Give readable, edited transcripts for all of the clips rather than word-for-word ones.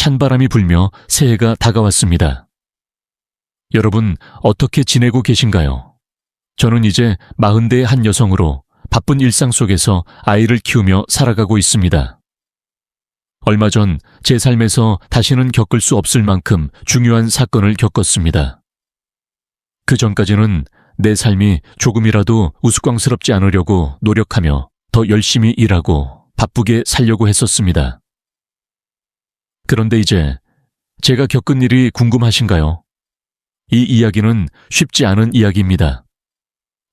찬바람이 불며 새해가 다가왔습니다. 여러분, 어떻게 지내고 계신가요? 저는 이제 40대의 한 여성으로 바쁜 일상 속에서 아이를 키우며 살아가고 있습니다. 얼마 전 제 삶에서 다시는 겪을 수 없을 만큼 중요한 사건을 겪었습니다. 그 전까지는 내 삶이 조금이라도 우스꽝스럽지 않으려고 노력하며 더 열심히 일하고 바쁘게 살려고 했었습니다. 그런데 이제 제가 겪은 일이 궁금하신가요? 이 이야기는 쉽지 않은 이야기입니다.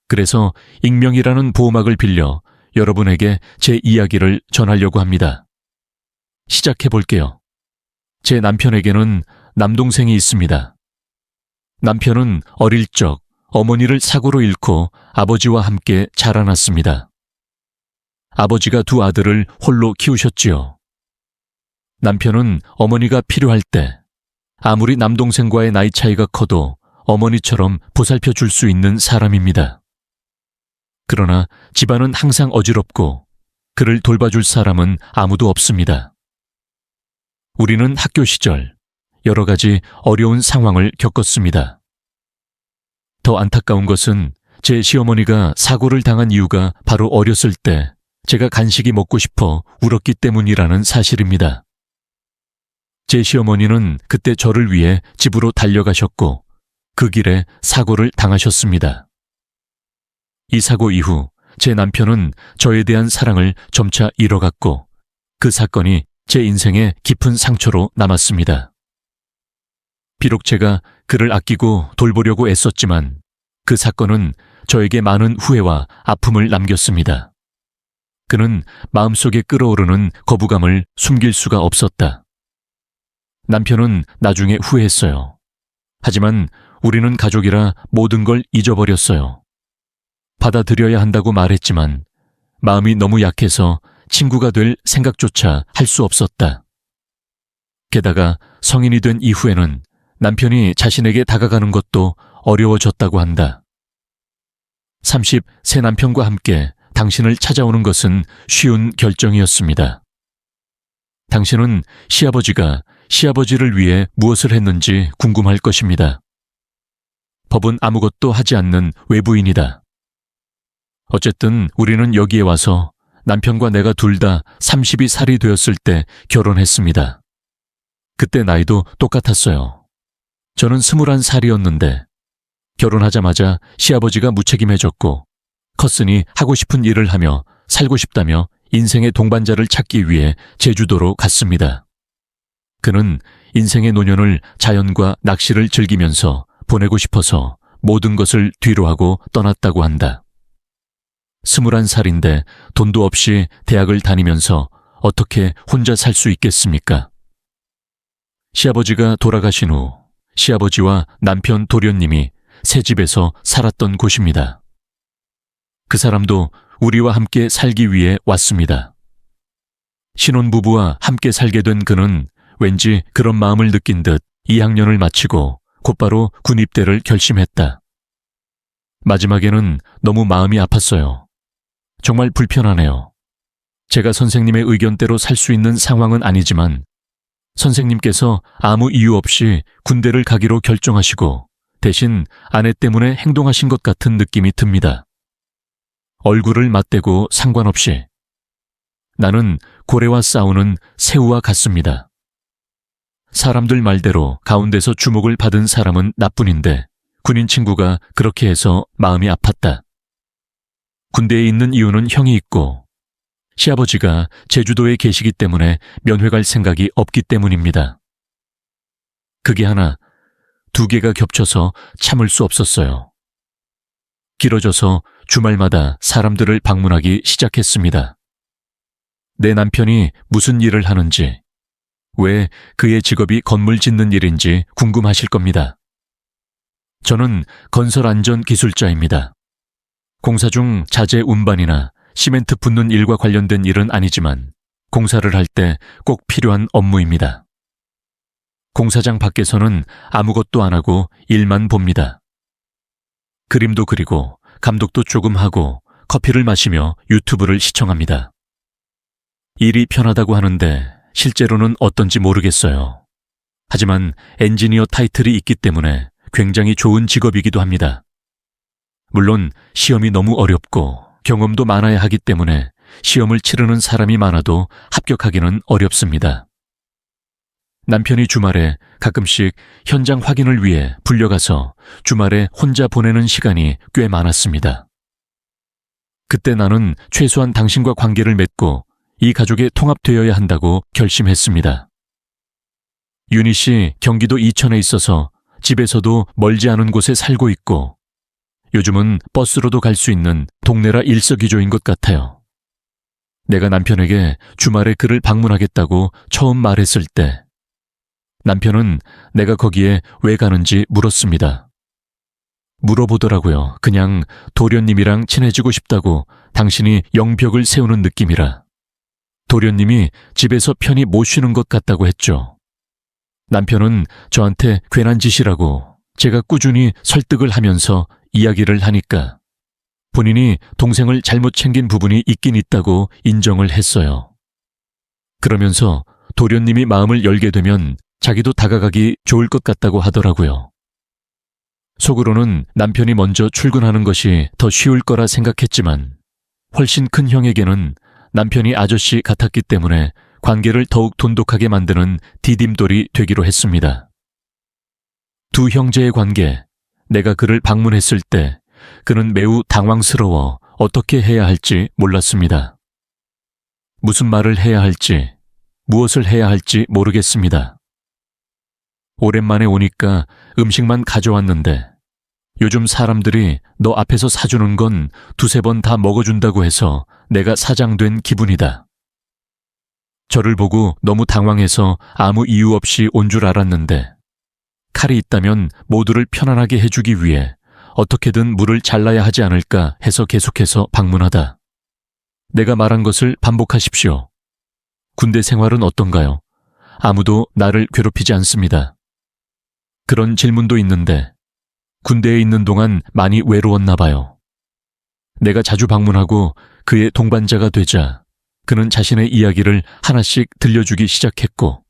그래서 익명이라는 보호막을 빌려 여러분에게 제 이야기를 전하려고 합니다. 시작해 볼게요. 제 남편에게는 남동생이 있습니다. 남편은 어릴 적 어머니를 사고로 잃고 아버지와 함께 자라났습니다. 아버지가 두 아들을 홀로 키우셨지요. 남편은 어머니가 필요할 때 아무리 남동생과의 나이 차이가 커도 어머니처럼 보살펴 줄 수 있는 사람입니다. 그러나 집안은 항상 어지럽고 그를 돌봐줄 사람은 아무도 없습니다. 우리는 학교 시절 여러 가지 어려운 상황을 겪었습니다. 더 안타까운 것은 제 시어머니가 사고를 당한 이유가 바로 어렸을 때 제가 간식이 먹고 싶어 울었기 때문이라는 사실입니다. 제 시어머니는 그때 저를 위해 집으로 달려가셨고 그 길에 사고를 당하셨습니다. 이 사고 이후 제 남편은 저에 대한 사랑을 점차 잃어갔고 그 사건이 제 인생에 깊은 상처로 남았습니다. 비록 제가 그를 아끼고 돌보려고 애썼지만 그 사건은 저에게 많은 후회와 아픔을 남겼습니다. 그는 마음속에 끓어오르는 거부감을 숨길 수가 없었다. 남편은 나중에 후회했어요. 하지만 우리는 가족이라 모든 걸 잊어버렸어요. 받아들여야 한다고 말했지만 마음이 너무 약해서 친구가 될 생각조차 할 수 없었다. 게다가 성인이 된 이후에는 남편이 자신에게 다가가는 것도 어려워졌다고 한다. 30세 남편과 함께 당신을 찾아오는 것은 쉬운 결정이었습니다. 당신은 시아버지가 시아버지를 위해 무엇을 했는지 궁금할 것입니다. 법은 아무것도 하지 않는 외부인이다. 어쨌든 우리는 여기에 와서 남편과 내가 둘 다 32살이 되었을 때 결혼했습니다. 그때 나이도 똑같았어요. 저는 21살이었는데 결혼하자마자 시아버지가 무책임해졌고 컸으니 하고 싶은 일을 하며 살고 싶다며 인생의 동반자를 찾기 위해 제주도로 갔습니다. 그는 인생의 노년을 자연과 낚시를 즐기면서 보내고 싶어서 모든 것을 뒤로하고 떠났다고 한다. 21살인데 돈도 없이 대학을 다니면서 어떻게 혼자 살 수 있겠습니까? 시아버지가 돌아가신 후 시아버지와 남편 도련님이 새 집에서 살았던 곳입니다. 그 사람도 우리와 함께 살기 위해 왔습니다. 신혼부부와 함께 살게 된 그는 왠지 그런 마음을 느낀 듯 2학년을 마치고 곧바로 군입대를 결심했다. 마지막에는 너무 마음이 아팠어요. 정말 불편하네요. 제가 선생님의 의견대로 살 수 있는 상황은 아니지만 선생님께서 아무 이유 없이 군대를 가기로 결정하시고 대신 아내 때문에 행동하신 것 같은 느낌이 듭니다. 얼굴을 맞대고 상관없이 나는 고래와 싸우는 새우와 같습니다. 사람들 말대로 가운데서 주목을 받은 사람은 나뿐인데 군인 친구가 그렇게 해서 마음이 아팠다. 군대에 있는 이유는 형이 있고 시아버지가 제주도에 계시기 때문에 면회 갈 생각이 없기 때문입니다. 그게 하나, 두 개가 겹쳐서 참을 수 없었어요. 길어져서 주말마다 사람들을 방문하기 시작했습니다. 내 남편이 무슨 일을 하는지, 왜 그의 직업이 건물 짓는 일인지 궁금하실 겁니다. 저는 건설안전기술자입니다. 공사 중 자재 운반이나 시멘트 붓는 일과 관련된 일은 아니지만 공사를 할 때 꼭 필요한 업무입니다. 공사장 밖에서는 아무것도 안 하고 일만 봅니다. 그림도 그리고 감독도 조금 하고 커피를 마시며 유튜브를 시청합니다. 일이 편하다고 하는데 실제로는 어떤지 모르겠어요. 하지만 엔지니어 타이틀이 있기 때문에 굉장히 좋은 직업이기도 합니다. 물론 시험이 너무 어렵고 경험도 많아야 하기 때문에 시험을 치르는 사람이 많아도 합격하기는 어렵습니다. 남편이 주말에 가끔씩 현장 확인을 위해 불려가서 주말에 혼자 보내는 시간이 꽤 많았습니다. 그때 나는 최소한 당신과 관계를 맺고 이 가족에 통합되어야 한다고 결심했습니다. 윤희 씨 경기도 이천에 있어서 집에서도 멀지 않은 곳에 살고 있고 요즘은 버스로도 갈 수 있는 동네라 일석이조인 것 같아요. 내가 남편에게 주말에 그를 방문하겠다고 처음 말했을 때 남편은 내가 거기에 왜 가는지 물었습니다. 물어보더라고요. 그냥 도련님이랑 친해지고 싶다고 당신이 영벽을 세우는 느낌이라. 도련님이 집에서 편히 못 쉬는 것 같다고 했죠. 남편은 저한테 괜한 짓이라고 제가 꾸준히 설득을 하면서 이야기를 하니까 본인이 동생을 잘못 챙긴 부분이 있긴 있다고 인정을 했어요. 그러면서 도련님이 마음을 열게 되면 자기도 다가가기 좋을 것 같다고 하더라고요. 속으로는 남편이 먼저 출근하는 것이 더 쉬울 거라 생각했지만 훨씬 큰 형에게는 남편이 아저씨 같았기 때문에 관계를 더욱 돈독하게 만드는 디딤돌이 되기로 했습니다. 두 형제의 관계, 내가 그를 방문했을 때 그는 매우 당황스러워 어떻게 해야 할지 몰랐습니다. 무슨 말을 해야 할지, 무엇을 해야 할지 모르겠습니다. 오랜만에 오니까 음식만 가져왔는데 요즘 사람들이 너 앞에서 사주는 건 두세 번 다 먹어준다고 해서 내가 사장된 기분이다. 저를 보고 너무 당황해서 아무 이유 없이 온 줄 알았는데 칼이 있다면 모두를 편안하게 해주기 위해 어떻게든 물을 잘라야 하지 않을까 해서 계속해서 방문하다. 내가 말한 것을 반복하십시오. 군대 생활은 어떤가요? 아무도 나를 괴롭히지 않습니다. 그런 질문도 있는데 군대에 있는 동안 많이 외로웠나 봐요. 내가 자주 방문하고 그의 동반자가 되자 그는 자신의 이야기를 하나씩 들려주기 시작했고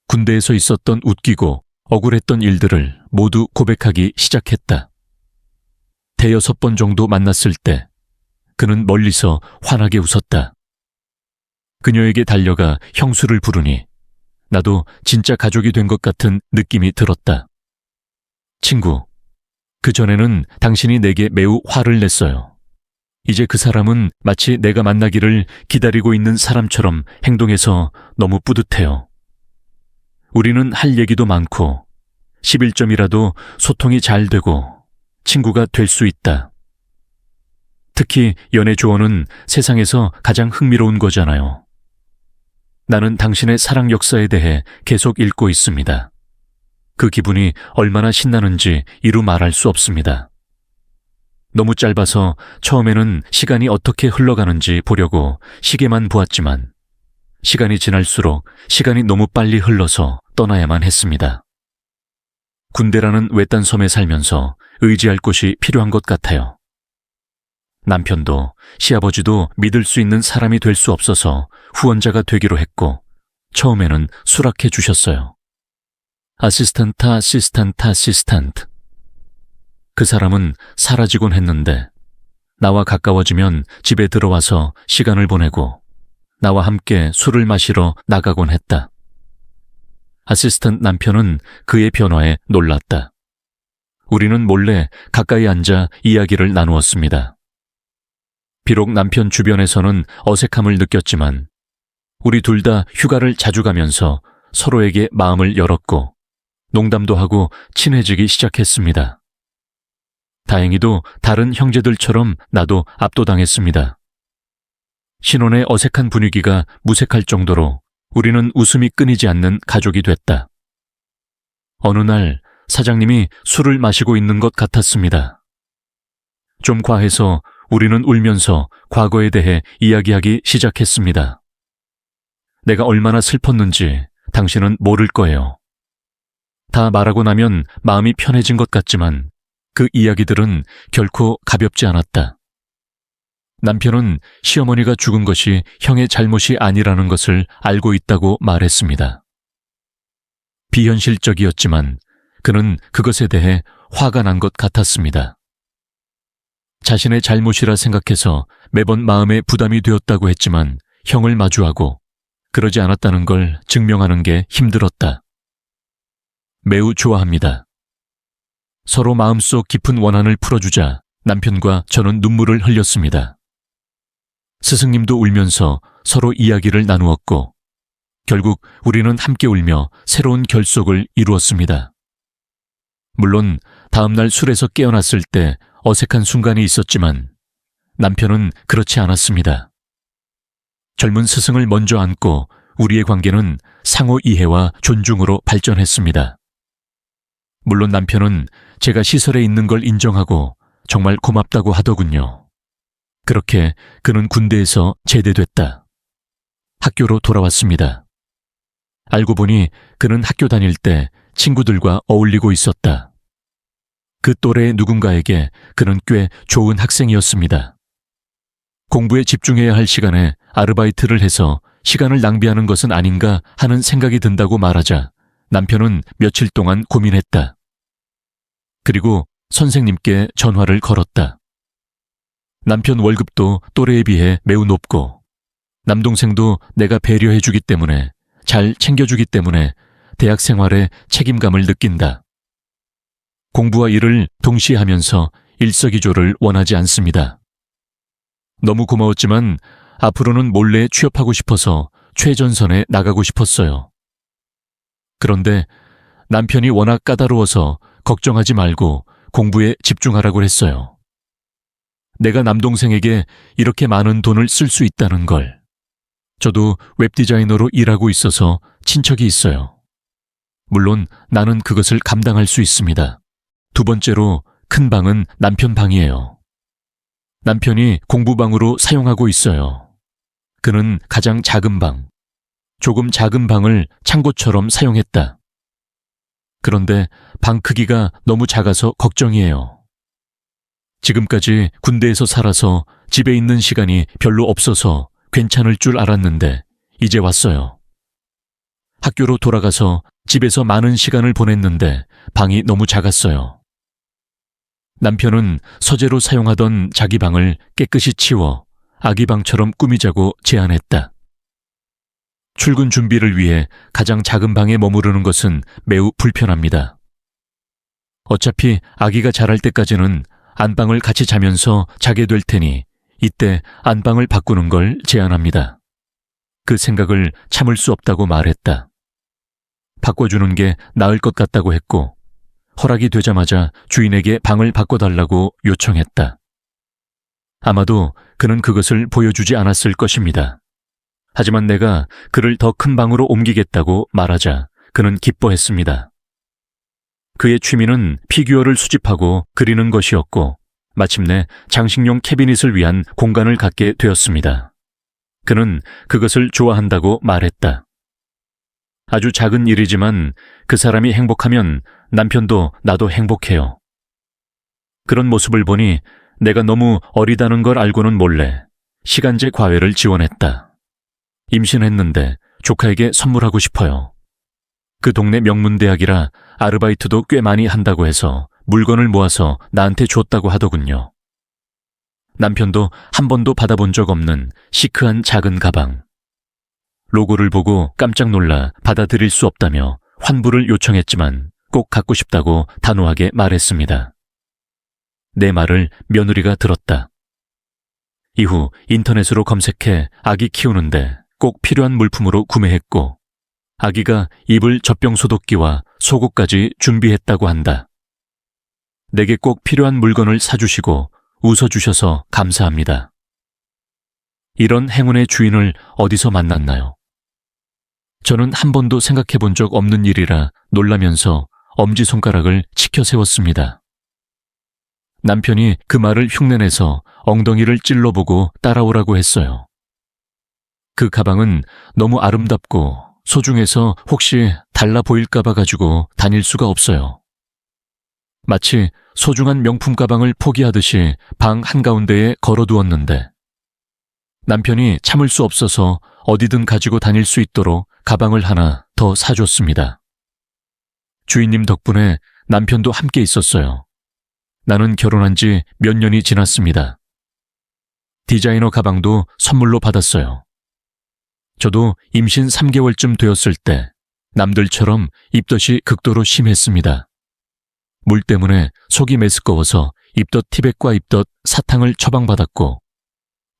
군대에서 있었던 웃기고 억울했던 일들을 모두 고백하기 시작했다. 대여섯 번 정도 만났을 때 그는 멀리서 환하게 웃었다. 그녀에게 달려가 형수를 부르니 나도 진짜 가족이 된 것 같은 느낌이 들었다. 친구, 그전에는 당신이 내게 매우 화를 냈어요. 이제 그 사람은 마치 내가 만나기를 기다리고 있는 사람처럼 행동해서 너무 뿌듯해요. 우리는 할 얘기도 많고 11점이라도 소통이 잘 되고 친구가 될 수 있다. 특히 연애 조언은 세상에서 가장 흥미로운 거잖아요. 나는 당신의 사랑 역사에 대해 계속 읽고 있습니다. 그 기분이 얼마나 신나는지 이루 말할 수 없습니다. 너무 짧아서 처음에는 시간이 어떻게 흘러가는지 보려고 시계만 보았지만 시간이 지날수록 시간이 너무 빨리 흘러서 떠나야만 했습니다. 군대라는 외딴 섬에 살면서 의지할 곳이 필요한 것 같아요. 남편도 시아버지도 믿을 수 있는 사람이 될 수 없어서 후원자가 되기로 했고 처음에는 수락해 주셨어요. 아시스탄트. 그 사람은 사라지곤 했는데 나와 가까워지면 집에 들어와서 시간을 보내고 나와 함께 술을 마시러 나가곤 했다. 아시스턴트 남편은 그의 변화에 놀랐다. 우리는 몰래 가까이 앉아 이야기를 나누었습니다. 비록 남편 주변에서는 어색함을 느꼈지만 우리 둘 다 휴가를 자주 가면서 서로에게 마음을 열었고 농담도 하고 친해지기 시작했습니다. 다행히도 다른 형제들처럼 나도 압도당했습니다. 신혼의 어색한 분위기가 무색할 정도로 우리는 웃음이 끊이지 않는 가족이 됐다. 어느 날 사장님이 술을 마시고 있는 것 같았습니다. 좀 과해서 우리는 울면서 과거에 대해 이야기하기 시작했습니다. 내가 얼마나 슬펐는지 당신은 모를 거예요. 다 말하고 나면 마음이 편해진 것 같지만 그 이야기들은 결코 가볍지 않았다. 남편은 시어머니가 죽은 것이 형의 잘못이 아니라는 것을 알고 있다고 말했습니다. 비현실적이었지만 그는 그것에 대해 화가 난 것 같았습니다. 자신의 잘못이라 생각해서 매번 마음에 부담이 되었다고 했지만 형을 마주하고 그러지 않았다는 걸 증명하는 게 힘들었다. 매우 좋아합니다. 서로 마음속 깊은 원한을 풀어주자 남편과 저는 눈물을 흘렸습니다. 스승님도 울면서 서로 이야기를 나누었고 결국 우리는 함께 울며 새로운 결속을 이루었습니다. 물론 다음날 술에서 깨어났을 때 어색한 순간이 있었지만 남편은 그렇지 않았습니다. 젊은 스승을 먼저 안고 우리의 관계는 상호 이해와 존중으로 발전했습니다. 물론 남편은 제가 시설에 있는 걸 인정하고 정말 고맙다고 하더군요. 그렇게 그는 군대에서 제대됐다. 학교로 돌아왔습니다. 알고 보니 그는 학교 다닐 때 친구들과 어울리고 있었다. 그 또래의 누군가에게 그는 꽤 좋은 학생이었습니다. 공부에 집중해야 할 시간에 아르바이트를 해서 시간을 낭비하는 것은 아닌가 하는 생각이 든다고 말하자 남편은 며칠 동안 고민했다. 그리고 선생님께 전화를 걸었다. 남편 월급도 또래에 비해 매우 높고 남동생도 내가 배려해주기 때문에 잘 챙겨주기 때문에 대학 생활에 책임감을 느낀다. 공부와 일을 동시에 하면서 일석이조를 원하지 않습니다. 너무 고마웠지만 앞으로는 몰래 취업하고 싶어서 최전선에 나가고 싶었어요. 그런데 남편이 워낙 까다로워서 걱정하지 말고 공부에 집중하라고 했어요. 내가 남동생에게 이렇게 많은 돈을 쓸 수 있다는 걸. 저도 웹디자이너로 일하고 있어서 친척이 있어요. 물론 나는 그것을 감당할 수 있습니다. 두 번째로 큰 방은 남편 방이에요. 남편이 공부방으로 사용하고 있어요. 그는 가장 작은 방, 조금 작은 방을 창고처럼 사용했다. 그런데 방 크기가 너무 작아서 걱정이에요. 지금까지 군대에서 살아서 집에 있는 시간이 별로 없어서 괜찮을 줄 알았는데 이제 왔어요. 학교로 돌아가서 집에서 많은 시간을 보냈는데 방이 너무 작았어요. 남편은 서재로 사용하던 자기 방을 깨끗이 치워 아기 방처럼 꾸미자고 제안했다. 출근 준비를 위해 가장 작은 방에 머무르는 것은 매우 불편합니다. 어차피 아기가 자랄 때까지는 안방을 같이 자면서 자게 될 테니 이때 안방을 바꾸는 걸 제안합니다. 그 생각을 참을 수 없다고 말했다. 바꿔주는 게 나을 것 같다고 했고 허락이 되자마자 주인에게 방을 바꿔달라고 요청했다. 아마도 그는 그것을 보여주지 않았을 것입니다. 하지만 내가 그를 더 큰 방으로 옮기겠다고 말하자 그는 기뻐했습니다. 그의 취미는 피규어를 수집하고 그리는 것이었고 마침내 장식용 캐비닛을 위한 공간을 갖게 되었습니다. 그는 그것을 좋아한다고 말했다. 아주 작은 일이지만 그 사람이 행복하면 남편도 나도 행복해요. 그런 모습을 보니 내가 너무 어리다는 걸 알고는 몰래 시간제 과외를 지원했다. 임신했는데 조카에게 선물하고 싶어요. 그 동네 명문대학이라 아르바이트도 꽤 많이 한다고 해서 물건을 모아서 나한테 줬다고 하더군요. 남편도 한 번도 받아본 적 없는 시크한 작은 가방. 로고를 보고 깜짝 놀라 받아들일 수 없다며 환불을 요청했지만 꼭 갖고 싶다고 단호하게 말했습니다. 내 말을 며느리가 들었다. 이후 인터넷으로 검색해 아기 키우는데 꼭 필요한 물품으로 구매했고 아기가 입을 젖병 소독기와 속옷까지 준비했다고 한다. 내게 꼭 필요한 물건을 사주시고 웃어주셔서 감사합니다. 이런 행운의 주인을 어디서 만났나요? 저는 한 번도 생각해 본 적 없는 일이라 놀라면서 엄지손가락을 치켜 세웠습니다. 남편이 그 말을 흉내내서 엉덩이를 찔러보고 따라오라고 했어요. 그 가방은 너무 아름답고 소중해서 혹시 달라 보일까봐 가지고 다닐 수가 없어요. 마치 소중한 명품 가방을 포기하듯이 방 한가운데에 걸어두었는데 남편이 참을 수 없어서 어디든 가지고 다닐 수 있도록 가방을 하나 더 사줬습니다. 주인님 덕분에 남편도 함께 있었어요. 나는 결혼한 지 몇 년이 지났습니다. 디자이너 가방도 선물로 받았어요. 저도 임신 3개월쯤 되었을 때 남들처럼 입덧이 극도로 심했습니다. 물 때문에 속이 메스꺼워서 입덧 티백과 입덧 사탕을 처방받았고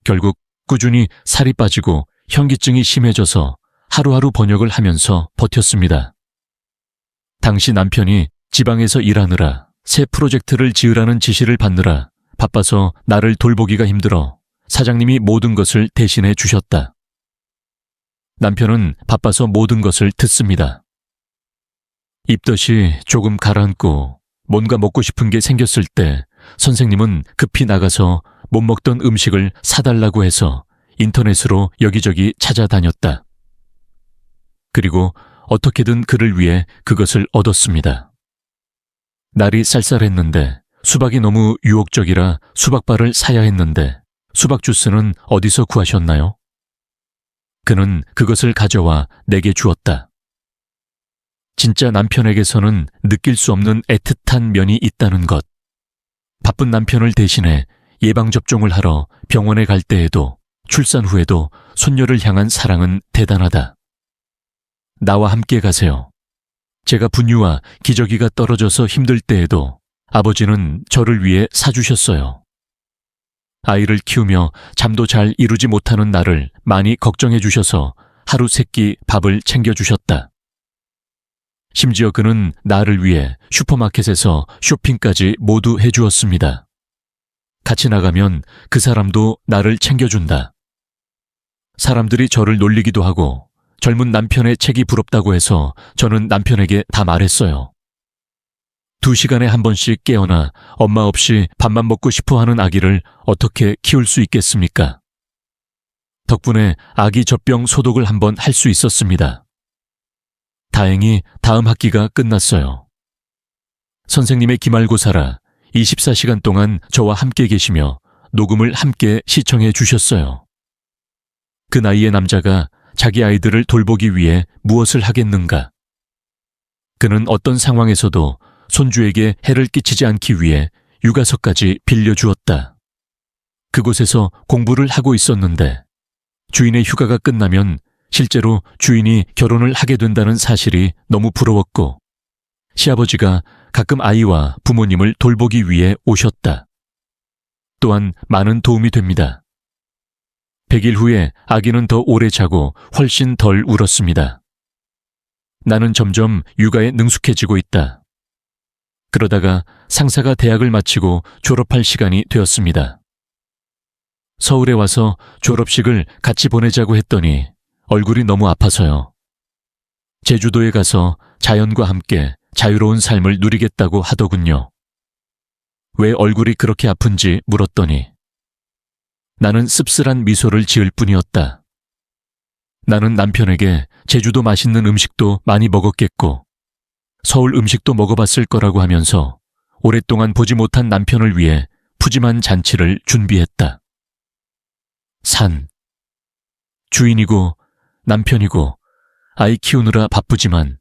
결국 꾸준히 살이 빠지고 현기증이 심해져서 하루하루 번역을 하면서 버텼습니다. 당시 남편이 지방에서 일하느라 새 프로젝트를 지으라는 지시를 받느라 바빠서 나를 돌보기가 힘들어 사장님이 모든 것을 대신해 주셨다. 남편은 바빠서 모든 것을 듣습니다. 입덧이 조금 가라앉고 뭔가 먹고 싶은 게 생겼을 때 선생님은 급히 나가서 못 먹던 음식을 사달라고 해서 인터넷으로 여기저기 찾아다녔다. 그리고 어떻게든 그를 위해 그것을 얻었습니다. 날이 쌀쌀했는데 수박이 너무 유혹적이라 수박바를 사야 했는데 수박 주스는 어디서 구하셨나요? 그는 그것을 가져와 내게 주었다. 진짜 남편에게서는 느낄 수 없는 애틋한 면이 있다는 것. 바쁜 남편을 대신해 예방접종을 하러 병원에 갈 때에도 출산 후에도 손녀를 향한 사랑은 대단하다. 나와 함께 가세요. 제가 분유와 기저귀가 떨어져서 힘들 때에도 아버지는 저를 위해 사주셨어요. 아이를 키우며 잠도 잘 이루지 못하는 나를 많이 걱정해 주셔서 하루 세끼 밥을 챙겨주셨다. 심지어 그는 나를 위해 슈퍼마켓에서 쇼핑까지 모두 해주었습니다. 같이 나가면 그 사람도 나를 챙겨준다. 사람들이 저를 놀리기도 하고 젊은 남편의 책이 부럽다고 해서 저는 남편에게 다 말했어요. 2시간에 한 번씩 깨어나 엄마 없이 밥만 먹고 싶어 하는 아기를 어떻게 키울 수 있겠습니까? 덕분에 아기 젖병 소독을 한번 할 수 있었습니다. 다행히 다음 학기가 끝났어요. 선생님의 기말고사라 24시간 동안 저와 함께 계시며 녹음을 함께 시청해 주셨어요. 그 나이의 남자가 자기 아이들을 돌보기 위해 무엇을 하겠는가? 그는 어떤 상황에서도 손주에게 해를 끼치지 않기 위해 육아서까지 빌려주었다. 그곳에서 공부를 하고 있었는데 주인의 휴가가 끝나면 실제로 주인이 결혼을 하게 된다는 사실이 너무 부러웠고 시아버지가 가끔 아이와 부모님을 돌보기 위해 오셨다. 또한 많은 도움이 됩니다. 100일 후에 아기는 더 오래 자고 훨씬 덜 울었습니다. 나는 점점 육아에 능숙해지고 있다. 그러다가 상사가 대학을 마치고 졸업할 시간이 되었습니다. 서울에 와서 졸업식을 같이 보내자고 했더니 얼굴이 너무 아파서요. 제주도에 가서 자연과 함께 자유로운 삶을 누리겠다고 하더군요. 왜 얼굴이 그렇게 아픈지 물었더니 나는 씁쓸한 미소를 지을 뿐이었다. 나는 남편에게 제주도 맛있는 음식도 많이 먹었겠고 서울 음식도 먹어봤을 거라고 하면서 오랫동안 보지 못한 남편을 위해 푸짐한 잔치를 준비했다. 산. 주인이고 남편이고 아이 키우느라 바쁘지만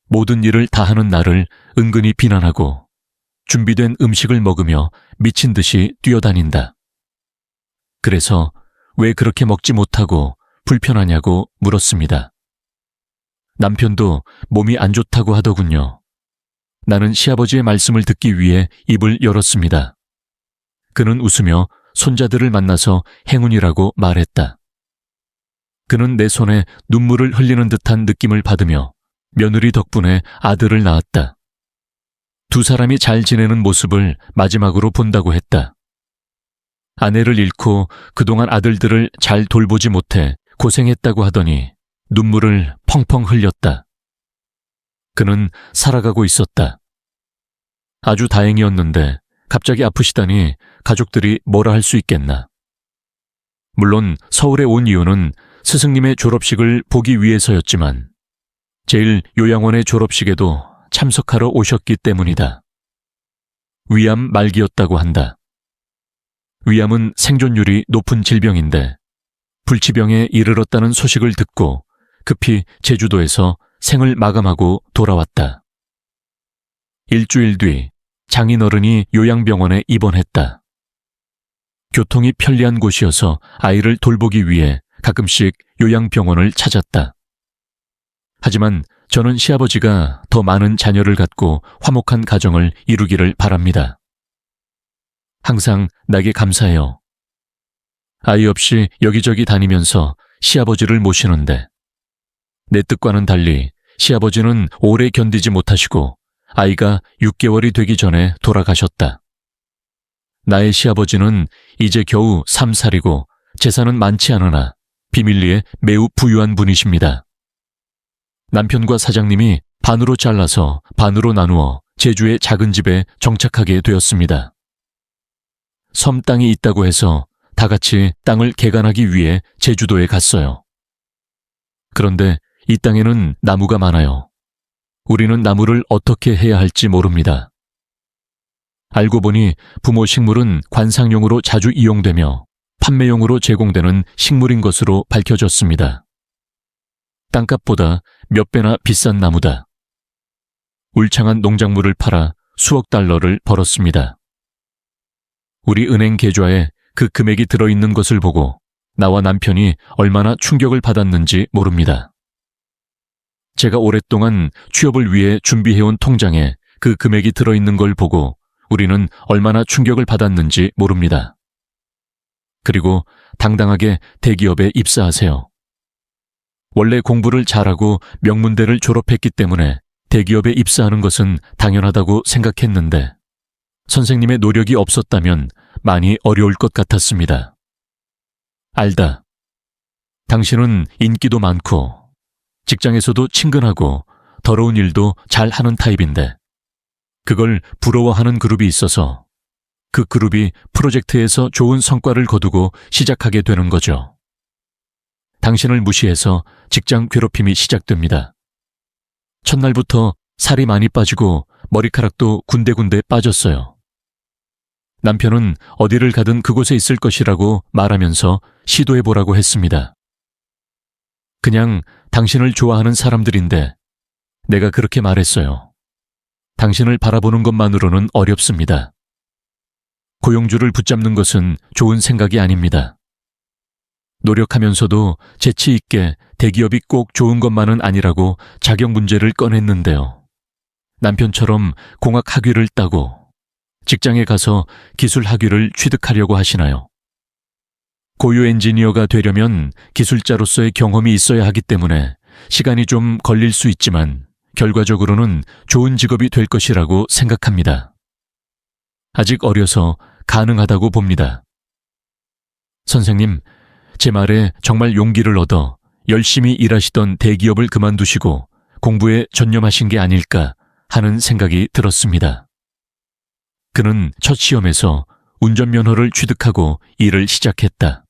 모든 일을 다 하는 나를 은근히 비난하고 준비된 음식을 먹으며 미친 듯이 뛰어다닌다. 그래서 왜 그렇게 먹지 못하고 불편하냐고 물었습니다. 남편도 몸이 안 좋다고 하더군요. 나는 시아버지의 말씀을 듣기 위해 입을 열었습니다. 그는 웃으며 손자들을 만나서 행운이라고 말했다. 그는 내 손에 눈물을 흘리는 듯한 느낌을 받으며 며느리 덕분에 아들을 낳았다. 두 사람이 잘 지내는 모습을 마지막으로 본다고 했다. 아내를 잃고 그동안 아들들을 잘 돌보지 못해 고생했다고 하더니 눈물을 펑펑 흘렸다. 그는 살아가고 있었다. 아주 다행이었는데 갑자기 아프시다니 가족들이 뭐라 할 수 있겠나. 물론 서울에 온 이유는 스승님의 졸업식을 보기 위해서였지만 제일 요양원의 졸업식에도 참석하러 오셨기 때문이다. 위암 말기였다고 한다. 위암은 생존율이 높은 질병인데 불치병에 이르렀다는 소식을 듣고 급히 제주도에서 생을 마감하고 돌아왔다. 일주일 뒤 장인어른이 요양병원에 입원했다. 교통이 편리한 곳이어서 아이를 돌보기 위해 가끔씩 요양병원을 찾았다. 하지만 저는 시아버지가 더 많은 자녀를 갖고 화목한 가정을 이루기를 바랍니다. 항상 나에게 감사해요. 아이 없이 여기저기 다니면서 시아버지를 모시는데 내 뜻과는 달리 시아버지는 오래 견디지 못하시고 아이가 6개월이 되기 전에 돌아가셨다. 나의 시아버지는 이제 겨우 3살이고 재산은 많지 않으나 비밀리에 매우 부유한 분이십니다. 남편과 사장님이 반으로 잘라서 반으로 나누어 제주의 작은 집에 정착하게 되었습니다. 섬 땅이 있다고 해서 다 같이 땅을 개간하기 위해 제주도에 갔어요. 그런데 이 땅에는 나무가 많아요. 우리는 나무를 어떻게 해야 할지 모릅니다. 알고 보니 부모 식물은 관상용으로 자주 이용되며 판매용으로 제공되는 식물인 것으로 밝혀졌습니다. 땅값보다 몇 배나 비싼 나무다. 울창한 농작물을 팔아 수억 달러를 벌었습니다. 우리 은행 계좌에 그 금액이 들어있는 것을 보고 나와 남편이 얼마나 충격을 받았는지 모릅니다. 제가 오랫동안 취업을 위해 준비해온 통장에 그 금액이 들어있는 걸 보고 우리는 얼마나 충격을 받았는지 모릅니다. 그리고 당당하게 대기업에 입사하세요. 원래 공부를 잘하고 명문대를 졸업했기 때문에 대기업에 입사하는 것은 당연하다고 생각했는데 선생님의 노력이 없었다면 많이 어려울 것 같았습니다. 알다. 당신은 인기도 많고 직장에서도 친근하고 더러운 일도 잘 하는 타입인데 그걸 부러워하는 그룹이 있어서 그 그룹이 프로젝트에서 좋은 성과를 거두고 시작하게 되는 거죠. 당신을 무시해서 직장 괴롭힘이 시작됩니다. 첫날부터 살이 많이 빠지고 머리카락도 군데군데 빠졌어요. 남편은 어디를 가든 그곳에 있을 것이라고 말하면서 시도해보라고 했습니다. 그냥 당신을 좋아하는 사람들인데 내가 그렇게 말했어요. 당신을 바라보는 것만으로는 어렵습니다. 고용주를 붙잡는 것은 좋은 생각이 아닙니다. 노력하면서도 재치 있게 대기업이 꼭 좋은 것만은 아니라고 자격 문제를 꺼냈는데요. 남편처럼 공학 학위를 따고 직장에 가서 기술 학위를 취득하려고 하시나요? 고유 엔지니어가 되려면 기술자로서의 경험이 있어야 하기 때문에 시간이 좀 걸릴 수 있지만 결과적으로는 좋은 직업이 될 것이라고 생각합니다. 아직 어려서 가능하다고 봅니다. 선생님, 제 말에 정말 용기를 얻어 열심히 일하시던 대기업을 그만두시고 공부에 전념하신 게 아닐까 하는 생각이 들었습니다. 그는 첫 시험에서 운전면허를 취득하고 일을 시작했다.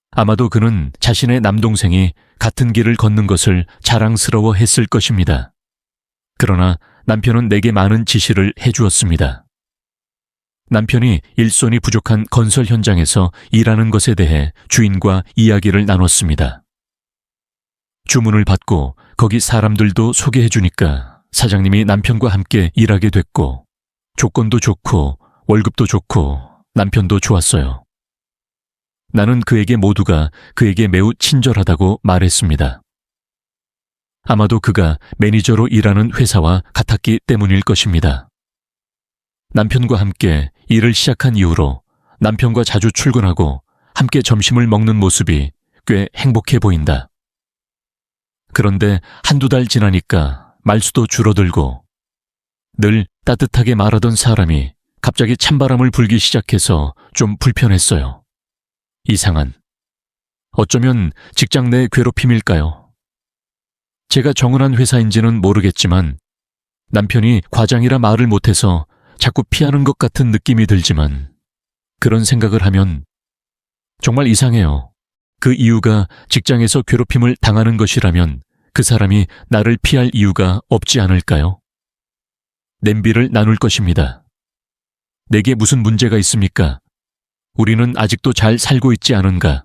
아마도 그는 자신의 남동생이 같은 길을 걷는 것을 자랑스러워 했을 것입니다. 그러나 남편은 내게 많은 지시를 해주었습니다. 남편이 일손이 부족한 건설 현장에서 일하는 것에 대해 주인과 이야기를 나눴습니다. 주문을 받고 거기 사람들도 소개해주니까 사장님이 남편과 함께 일하게 됐고 조건도 좋고 월급도 좋고 남편도 좋았어요. 나는 그에게 모두가 그에게 매우 친절하다고 말했습니다. 아마도 그가 매니저로 일하는 회사와 같았기 때문일 것입니다. 남편과 함께 일을 시작한 이후로 남편과 자주 출근하고 함께 점심을 먹는 모습이 꽤 행복해 보인다. 그런데 한두 달 지나니까 말수도 줄어들고 늘 따뜻하게 말하던 사람이 갑자기 찬바람을 불기 시작해서 좀 불편했어요. 이상한. 어쩌면 직장 내 괴롭힘일까요? 제가 정은한 회사인지는 모르겠지만 남편이 과장이라 말을 못해서 자꾸 피하는 것 같은 느낌이 들지만 그런 생각을 하면 정말 이상해요. 그 이유가 직장에서 괴롭힘을 당하는 것이라면 그 사람이 나를 피할 이유가 없지 않을까요? 냄비를 나눌 것입니다. 내게 무슨 문제가 있습니까? 우리는 아직도 잘 살고 있지 않은가?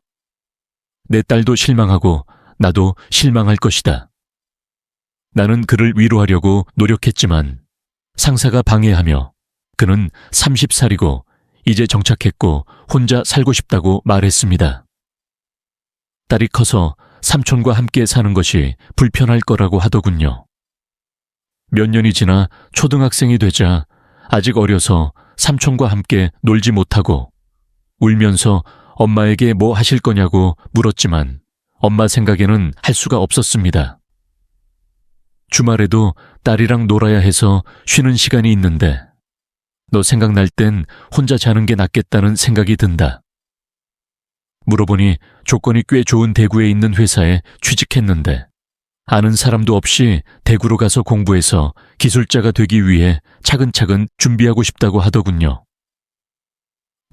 내 딸도 실망하고 나도 실망할 것이다. 나는 그를 위로하려고 노력했지만 상사가 방해하며 그는 30살이고 이제 정착했고 혼자 살고 싶다고 말했습니다. 딸이 커서 삼촌과 함께 사는 것이 불편할 거라고 하더군요. 몇 년이 지나 초등학생이 되자 아직 어려서 삼촌과 함께 놀지 못하고 울면서 엄마에게 뭐 하실 거냐고 물었지만 엄마 생각에는 할 수가 없었습니다. 주말에도 딸이랑 놀아야 해서 쉬는 시간이 있는데 너 생각날 땐 혼자 자는 게 낫겠다는 생각이 든다. 물어보니 조건이 꽤 좋은 대구에 있는 회사에 취직했는데 아는 사람도 없이 대구로 가서 공부해서 기술자가 되기 위해 차근차근 준비하고 싶다고 하더군요.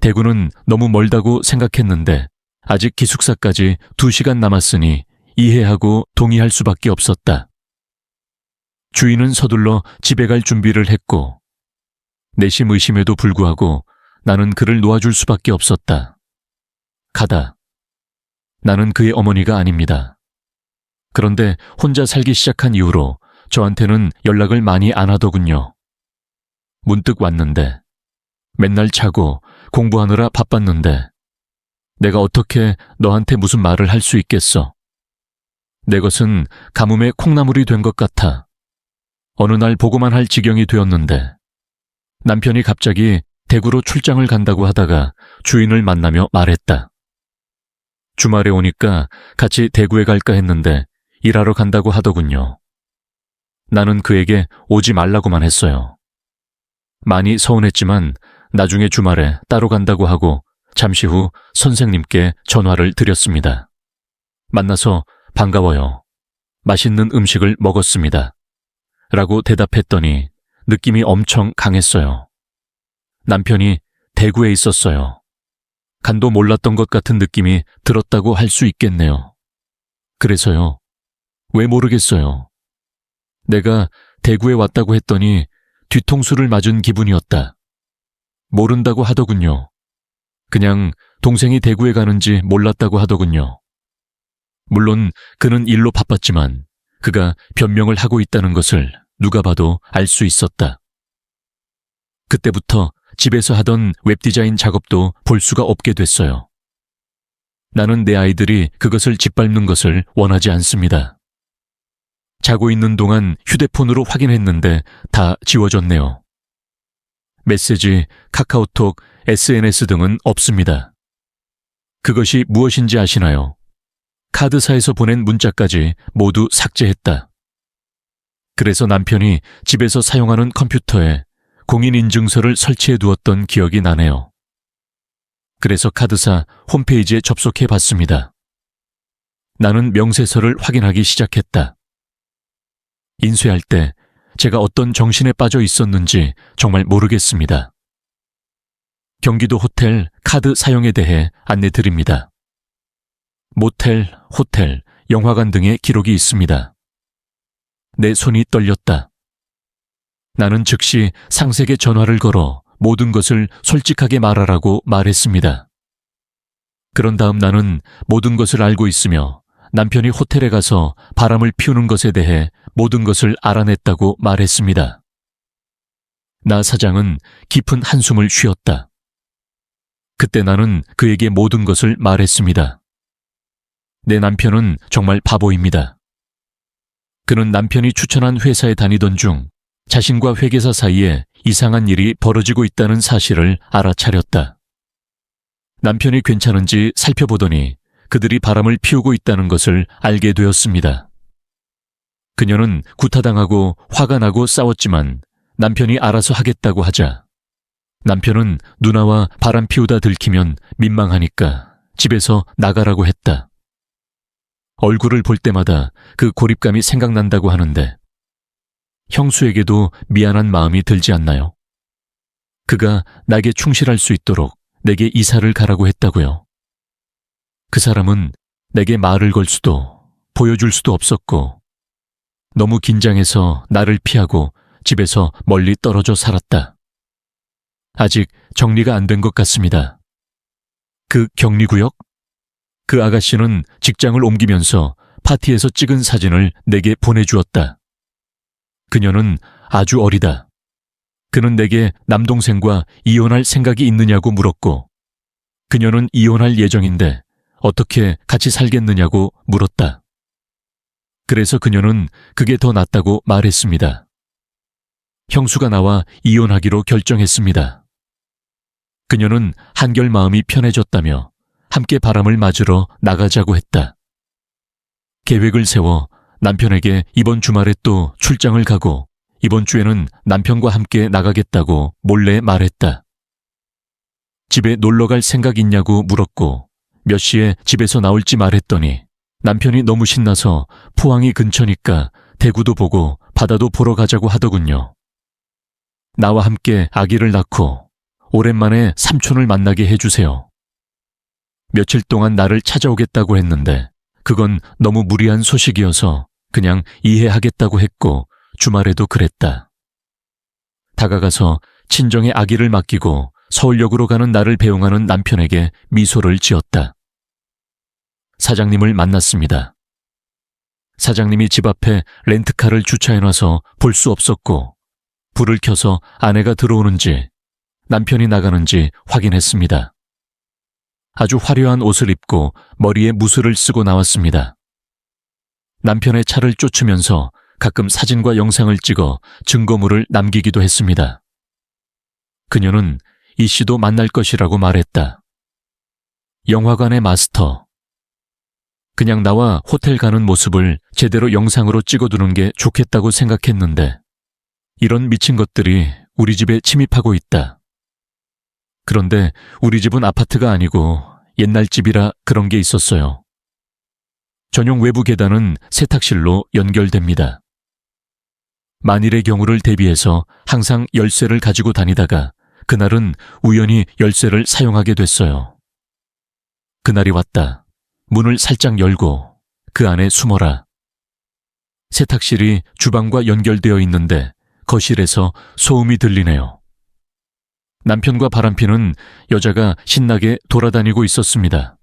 대구는 너무 멀다고 생각했는데 아직 기숙사까지 2시간 남았으니 이해하고 동의할 수밖에 없었다. 주인은 서둘러 집에 갈 준비를 했고 내심 의심에도 불구하고 나는 그를 놓아줄 수밖에 없었다. 가다. 나는 그의 어머니가 아닙니다. 그런데 혼자 살기 시작한 이후로 저한테는 연락을 많이 안 하더군요. 문득 왔는데 맨날 자고 공부하느라 바빴는데 내가 어떻게 너한테 무슨 말을 할 수 있겠어. 내 것은 가뭄에 콩나물이 된 것 같아. 어느 날 보고만 할 지경이 되었는데 남편이 갑자기 대구로 출장을 간다고 하다가 주인을 만나며 말했다. 주말에 오니까 같이 대구에 갈까 했는데 일하러 간다고 하더군요. 나는 그에게 오지 말라고만 했어요. 많이 서운했지만 나중에 주말에 따로 간다고 하고 잠시 후 선생님께 전화를 드렸습니다. 만나서 반가워요. 맛있는 음식을 먹었습니다. 라고 대답했더니 느낌이 엄청 강했어요. 남편이 대구에 있었어요. 간도 몰랐던 것 같은 느낌이 들었다고 할 수 있겠네요. 그래서요. 왜 모르겠어요. 내가 대구에 왔다고 했더니 뒤통수를 맞은 기분이었다. 모른다고 하더군요. 그냥 동생이 대구에 가는지 몰랐다고 하더군요. 물론 그는 일로 바빴지만 그가 변명을 하고 있다는 것을 누가 봐도 알 수 있었다. 그때부터 집에서 하던 웹디자인 작업도 볼 수가 없게 됐어요. 나는 내 아이들이 그것을 짓밟는 것을 원하지 않습니다. 자고 있는 동안 휴대폰으로 확인했는데 다 지워졌네요. 메시지, 카카오톡, SNS 등은 없습니다. 그것이 무엇인지 아시나요? 카드사에서 보낸 문자까지 모두 삭제했다. 그래서 남편이 집에서 사용하는 컴퓨터에 공인인증서를 설치해 두었던 기억이 나네요. 그래서 카드사 홈페이지에 접속해 봤습니다. 나는 명세서를 확인하기 시작했다. 인쇄할 때 제가 어떤 정신에 빠져 있었는지 정말 모르겠습니다. 경기도 호텔 카드 사용에 대해 안내 드립니다. 모텔, 호텔, 영화관 등의 기록이 있습니다. 내 손이 떨렸다. 나는 즉시 상세에게 전화를 걸어 모든 것을 솔직하게 말하라고 말했습니다. 그런 다음 나는 모든 것을 알고 있으며 남편이 호텔에 가서 바람을 피우는 것에 대해 모든 것을 알아냈다고 말했습니다. 나 사장은 깊은 한숨을 쉬었다. 그때 나는 그에게 모든 것을 말했습니다. 내 남편은 정말 바보입니다. 그는 남편이 추천한 회사에 다니던 중 자신과 회계사 사이에 이상한 일이 벌어지고 있다는 사실을 알아차렸다. 남편이 괜찮은지 살펴보더니 그들이 바람을 피우고 있다는 것을 알게 되었습니다. 그녀는 구타당하고 화가 나고 싸웠지만 남편이 알아서 하겠다고 하자 남편은 누나와 바람 피우다 들키면 민망하니까 집에서 나가라고 했다. 얼굴을 볼 때마다 그 고립감이 생각난다고 하는데 형수에게도 미안한 마음이 들지 않나요? 그가 나에게 충실할 수 있도록 내게 이사를 가라고 했다고요. 그 사람은 내게 말을 걸 수도 보여줄 수도 없었고 너무 긴장해서 나를 피하고 집에서 멀리 떨어져 살았다. 아직 정리가 안 된 것 같습니다. 그 격리구역? 그 아가씨는 직장을 옮기면서 파티에서 찍은 사진을 내게 보내주었다. 그녀는 아주 어리다. 그는 내게 남동생과 이혼할 생각이 있느냐고 물었고, 그녀는 이혼할 예정인데 어떻게 같이 살겠느냐고 물었다. 그래서 그녀는 그게 더 낫다고 말했습니다. 형수가 나와 이혼하기로 결정했습니다. 그녀는 한결 마음이 편해졌다며 함께 바람을 맞으러 나가자고 했다. 계획을 세워 남편에게 이번 주말에 또 출장을 가고 이번 주에는 남편과 함께 나가겠다고 몰래 말했다. 집에 놀러 갈 생각 있냐고 물었고 몇 시에 집에서 나올지 말했더니 남편이 너무 신나서 포항이 근처니까 대구도 보고 바다도 보러 가자고 하더군요. 나와 함께 아기를 낳고 오랜만에 삼촌을 만나게 해주세요. 며칠 동안 나를 찾아오겠다고 했는데 그건 너무 무리한 소식이어서 그냥 이해하겠다고 했고 주말에도 그랬다. 다가가서 친정에 아기를 맡기고 서울역으로 가는 나를 배웅하는 남편에게 미소를 지었다. 사장님을 만났습니다. 사장님이 집 앞에 렌트카를 주차해놔서 볼 수 없었고 불을 켜서 아내가 들어오는지 남편이 나가는지 확인했습니다. 아주 화려한 옷을 입고 머리에 무술을 쓰고 나왔습니다. 남편의 차를 쫓으면서 가끔 사진과 영상을 찍어 증거물을 남기기도 했습니다. 그녀는 이 씨도 만날 것이라고 말했다. 영화관의 마스터. 그냥 나와 호텔 가는 모습을 제대로 영상으로 찍어두는 게 좋겠다고 생각했는데 이런 미친 것들이 우리 집에 침입하고 있다. 그런데 우리 집은 아파트가 아니고 옛날 집이라 그런 게 있었어요. 전용 외부 계단은 세탁실로 연결됩니다. 만일의 경우를 대비해서 항상 열쇠를 가지고 다니다가 그날은 우연히 열쇠를 사용하게 됐어요. 그날이 왔다. 문을 살짝 열고 그 안에 숨어라. 세탁실이 주방과 연결되어 있는데 거실에서 소음이 들리네요. 남편과 바람피는 여자가 신나게 돌아다니고 있었습니다.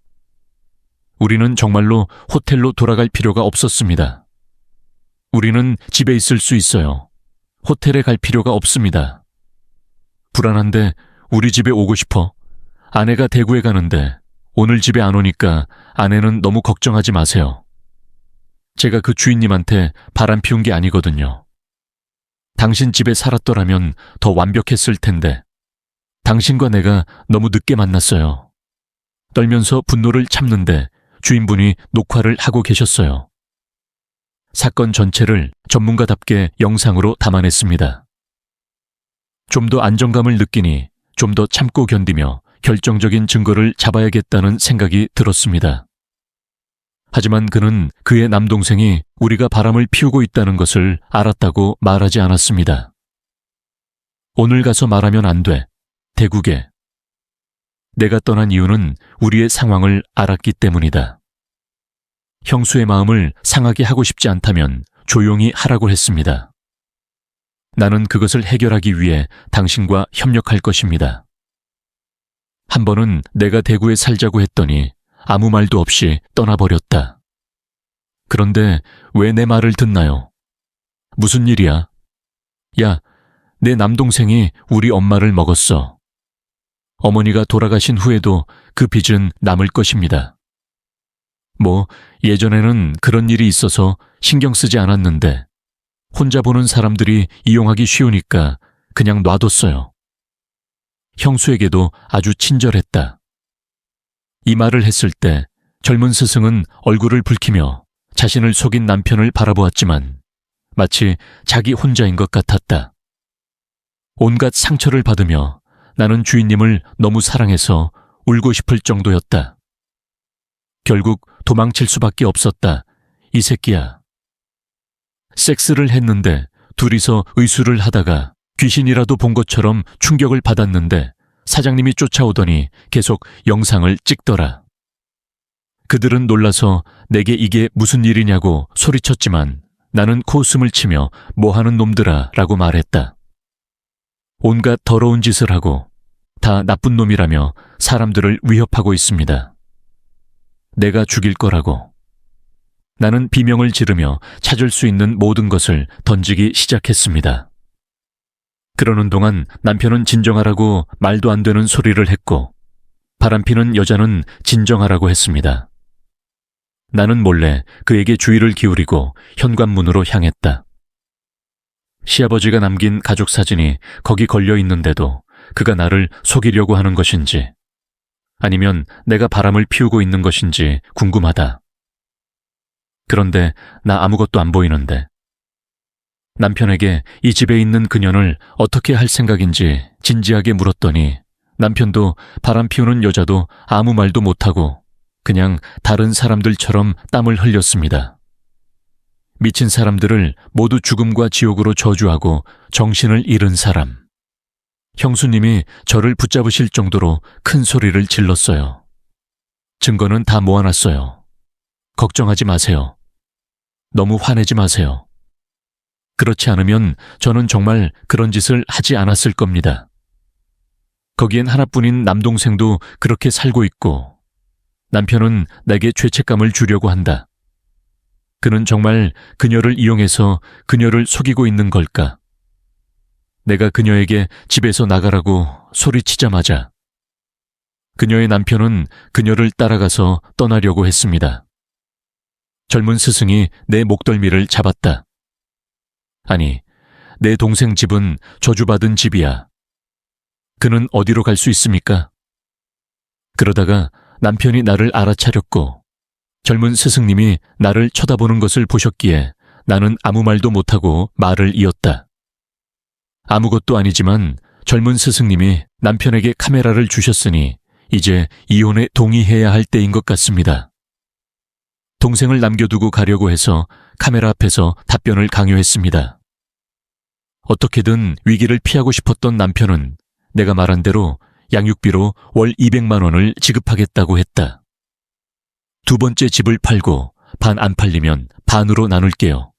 우리는 정말로 호텔로 돌아갈 필요가 없었습니다. 우리는 집에 있을 수 있어요. 호텔에 갈 필요가 없습니다. 불안한데 우리 집에 오고 싶어. 아내가 대구에 가는데 오늘 집에 안 오니까 아내는 너무 걱정하지 마세요. 제가 그 주인님한테 바람 피운 게 아니거든요. 당신 집에 살았더라면 더 완벽했을 텐데 당신과 내가 너무 늦게 만났어요. 떨면서 분노를 참는데 주인분이 녹화를 하고 계셨어요. 사건 전체를 전문가답게 영상으로 담아냈습니다. 좀 더 안정감을 느끼니 좀 더 참고 견디며 결정적인 증거를 잡아야겠다는 생각이 들었습니다. 하지만 그는 그의 남동생이 우리가 바람을 피우고 있다는 것을 알았다고 말하지 않았습니다. 오늘 가서 말하면 안 돼. 대국에. 내가 떠난 이유는 우리의 상황을 알았기 때문이다. 형수의 마음을 상하게 하고 싶지 않다면 조용히 하라고 했습니다. 나는 그것을 해결하기 위해 당신과 협력할 것입니다. 한 번은 내가 대구에 살자고 했더니 아무 말도 없이 떠나버렸다. 그런데 왜 내 말을 듣나요? 무슨 일이야? 야, 내 남동생이 우리 엄마를 먹었어. 어머니가 돌아가신 후에도 그 빚은 남을 것입니다. 뭐 예전에는 그런 일이 있어서 신경 쓰지 않았는데 혼자 보는 사람들이 이용하기 쉬우니까 그냥 놔뒀어요. 형수에게도 아주 친절했다. 이 말을 했을 때 젊은 스승은 얼굴을 붉히며 자신을 속인 남편을 바라보았지만 마치 자기 혼자인 것 같았다. 온갖 상처를 받으며 나는 주인님을 너무 사랑해서 울고 싶을 정도였다. 결국 도망칠 수밖에 없었다. 이 새끼야. 섹스를 했는데 둘이서 의술을 하다가 귀신이라도 본 것처럼 충격을 받았는데 사장님이 쫓아오더니 계속 영상을 찍더라. 그들은 놀라서 내게 이게 무슨 일이냐고 소리쳤지만 나는 코웃음을 치며 뭐하는 놈들아 라고 말했다. 온갖 더러운 짓을 하고 다 나쁜 놈이라며 사람들을 위협하고 있습니다. 내가 죽일 거라고. 나는 비명을 지르며 찾을 수 있는 모든 것을 던지기 시작했습니다. 그러는 동안 남편은 진정하라고 말도 안 되는 소리를 했고 바람피는 여자는 진정하라고 했습니다. 나는 몰래 그에게 주의를 기울이고 현관문으로 향했다. 시아버지가 남긴 가족 사진이 거기 걸려 있는데도 그가 나를 속이려고 하는 것인지 아니면 내가 바람을 피우고 있는 것인지 궁금하다. 그런데 나 아무것도 안 보이는데. 남편에게 이 집에 있는 그녀를 어떻게 할 생각인지 진지하게 물었더니 남편도 바람 피우는 여자도 아무 말도 못하고 그냥 다른 사람들처럼 땀을 흘렸습니다. 미친 사람들을 모두 죽음과 지옥으로 저주하고 정신을 잃은 사람. 형수님이 저를 붙잡으실 정도로 큰 소리를 질렀어요. 증거는 다 모아놨어요. 걱정하지 마세요. 너무 화내지 마세요. 그렇지 않으면 저는 정말 그런 짓을 하지 않았을 겁니다. 거기엔 하나뿐인 남동생도 그렇게 살고 있고 남편은 내게 죄책감을 주려고 한다. 그는 정말 그녀를 이용해서 그녀를 속이고 있는 걸까? 내가 그녀에게 집에서 나가라고 소리치자마자 그녀의 남편은 그녀를 따라가서 떠나려고 했습니다. 젊은 스승이 내 목덜미를 잡았다. 아니, 내 동생 집은 저주받은 집이야. 그는 어디로 갈 수 있습니까? 그러다가 남편이 나를 알아차렸고 젊은 스승님이 나를 쳐다보는 것을 보셨기에 나는 아무 말도 못하고 말을 이었다. 아무것도 아니지만 젊은 스승님이 남편에게 카메라를 주셨으니 이제 이혼에 동의해야 할 때인 것 같습니다. 동생을 남겨두고 가려고 해서 카메라 앞에서 답변을 강요했습니다. 어떻게든 위기를 피하고 싶었던 남편은 내가 말한 대로 양육비로 월 200만 원을 지급하겠다고 했다. 두 번째 집을 팔고 반 안 팔리면 반으로 나눌게요.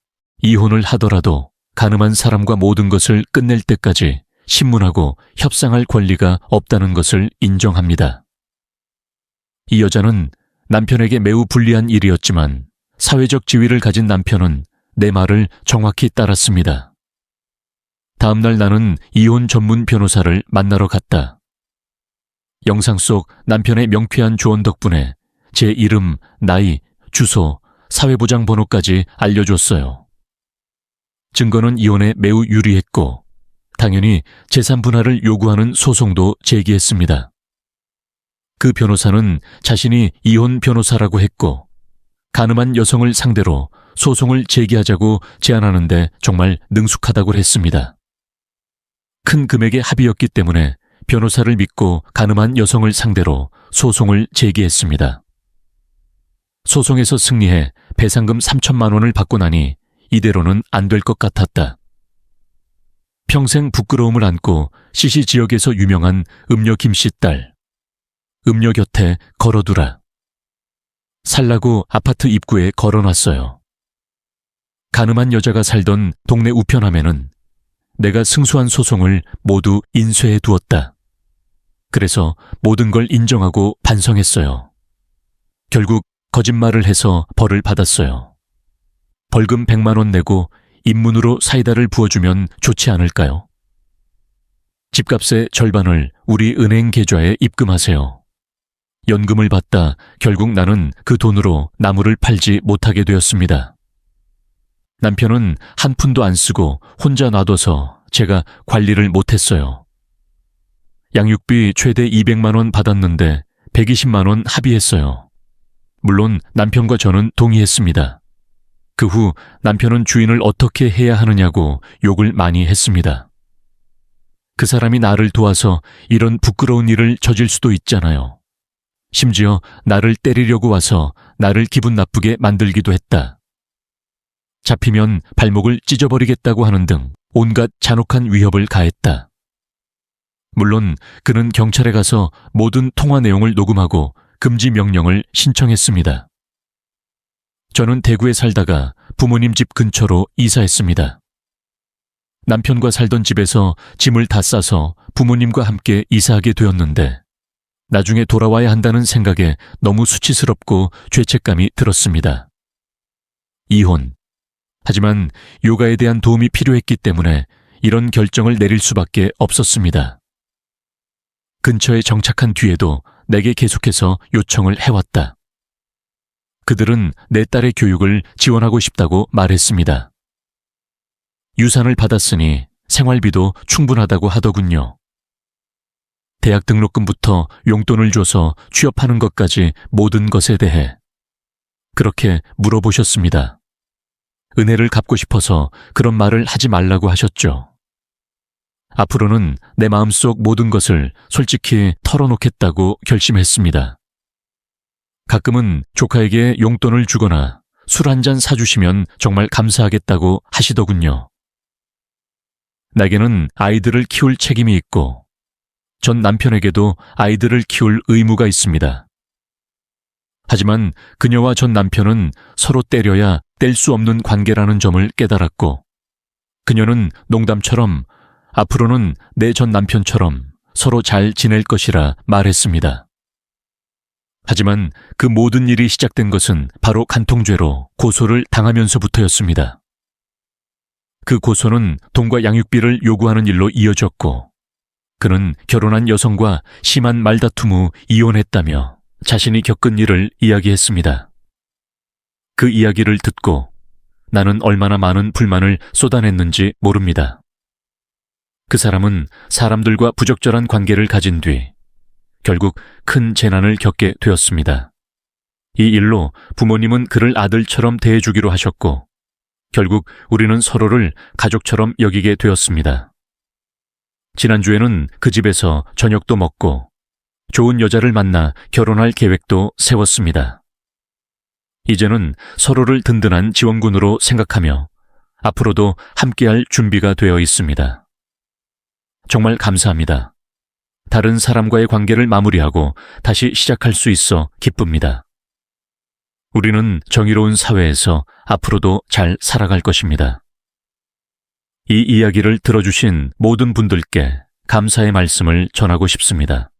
이혼을 하더라도 가늠한 사람과 모든 것을 끝낼 때까지 신문하고 협상할 권리가 없다는 것을 인정합니다. 이 여자는 남편에게 매우 불리한 일이었지만 사회적 지위를 가진 남편은 내 말을 정확히 따랐습니다. 다음 날 나는 이혼 전문 변호사를 만나러 갔다. 영상 속 남편의 명쾌한 조언 덕분에 제 이름, 나이, 주소, 사회보장 번호까지 알려줬어요. 증거는 이혼에 매우 유리했고 당연히 재산 분할을 요구하는 소송도 제기했습니다. 그 변호사는 자신이 이혼 변호사라고 했고 가늠한 여성을 상대로 소송을 제기하자고 제안하는데 정말 능숙하다고 했습니다. 큰 금액의 합의였기 때문에 변호사를 믿고 가늠한 여성을 상대로 소송을 제기했습니다. 소송에서 승리해 배상금 3천만 원을 받고 나니 이대로는 안 될 것 같았다. 평생 부끄러움을 안고 시시 지역에서 유명한 음녀 김씨 딸. 음녀 곁에 걸어두라. 살라고 아파트 입구에 걸어놨어요. 가늠한 여자가 살던 동네 우편함에는 내가 승소한 소송을 모두 인쇄해 두었다. 그래서 모든 걸 인정하고 반성했어요. 결국 거짓말을 해서 벌을 받았어요. 벌금 100만 원 내고 입문으로 사이다를 부어주면 좋지 않을까요? 집값의 절반을 우리 은행 계좌에 입금하세요. 연금을 받다 결국 나는 그 돈으로 나무를 팔지 못하게 되었습니다. 남편은 한 푼도 안 쓰고 혼자 놔둬서 제가 관리를 못했어요. 양육비 최대 200만 원 받았는데 120만 원 합의했어요. 물론 남편과 저는 동의했습니다. 그 후 남편은 주인을 어떻게 해야 하느냐고 욕을 많이 했습니다. 그 사람이 나를 도와서 이런 부끄러운 일을 저질 수도 있잖아요. 심지어 나를 때리려고 와서 나를 기분 나쁘게 만들기도 했다. 잡히면 발목을 찢어버리겠다고 하는 등 온갖 잔혹한 위협을 가했다. 물론 그는 경찰에 가서 모든 통화 내용을 녹음하고 금지 명령을 신청했습니다. 저는 대구에 살다가 부모님 집 근처로 이사했습니다. 남편과 살던 집에서 짐을 다 싸서 부모님과 함께 이사하게 되었는데 나중에 돌아와야 한다는 생각에 너무 수치스럽고 죄책감이 들었습니다. 이혼. 하지만 요가에 대한 도움이 필요했기 때문에 이런 결정을 내릴 수밖에 없었습니다. 근처에 정착한 뒤에도 내게 계속해서 요청을 해왔다. 그들은 내 딸의 교육을 지원하고 싶다고 말했습니다. 유산을 받았으니 생활비도 충분하다고 하더군요. 대학 등록금부터 용돈을 줘서 취업하는 것까지 모든 것에 대해 그렇게 물어보셨습니다. 은혜를 갚고 싶어서 그런 말을 하지 말라고 하셨죠. 앞으로는 내 마음속 모든 것을 솔직히 털어놓겠다고 결심했습니다. 가끔은 조카에게 용돈을 주거나 술 한 잔 사주시면 정말 감사하겠다고 하시더군요. 내게는 아이들을 키울 책임이 있고 전 남편에게도 아이들을 키울 의무가 있습니다. 하지만 그녀와 전 남편은 서로 때려야 뗄 수 없는 관계라는 점을 깨달았고 그녀는 농담처럼 앞으로는 내 전 남편처럼 서로 잘 지낼 것이라 말했습니다. 하지만 그 모든 일이 시작된 것은 바로 간통죄로 고소를 당하면서부터였습니다. 그 고소는 돈과 양육비를 요구하는 일로 이어졌고 그는 결혼한 여성과 심한 말다툼 후 이혼했다며 자신이 겪은 일을 이야기했습니다. 그 이야기를 듣고 나는 얼마나 많은 불만을 쏟아냈는지 모릅니다. 그 사람은 사람들과 부적절한 관계를 가진 뒤 결국 큰 재난을 겪게 되었습니다. 이 일로 부모님은 그를 아들처럼 대해주기로 하셨고 결국 우리는 서로를 가족처럼 여기게 되었습니다. 지난주에는 그 집에서 저녁도 먹고 좋은 여자를 만나 결혼할 계획도 세웠습니다. 이제는 서로를 든든한 지원군으로 생각하며 앞으로도 함께할 준비가 되어 있습니다. 정말 감사합니다. 다른 사람과의 관계를 마무리하고 다시 시작할 수 있어 기쁩니다. 우리는 정의로운 사회에서 앞으로도 잘 살아갈 것입니다. 이 이야기를 들어주신 모든 분들께 감사의 말씀을 전하고 싶습니다.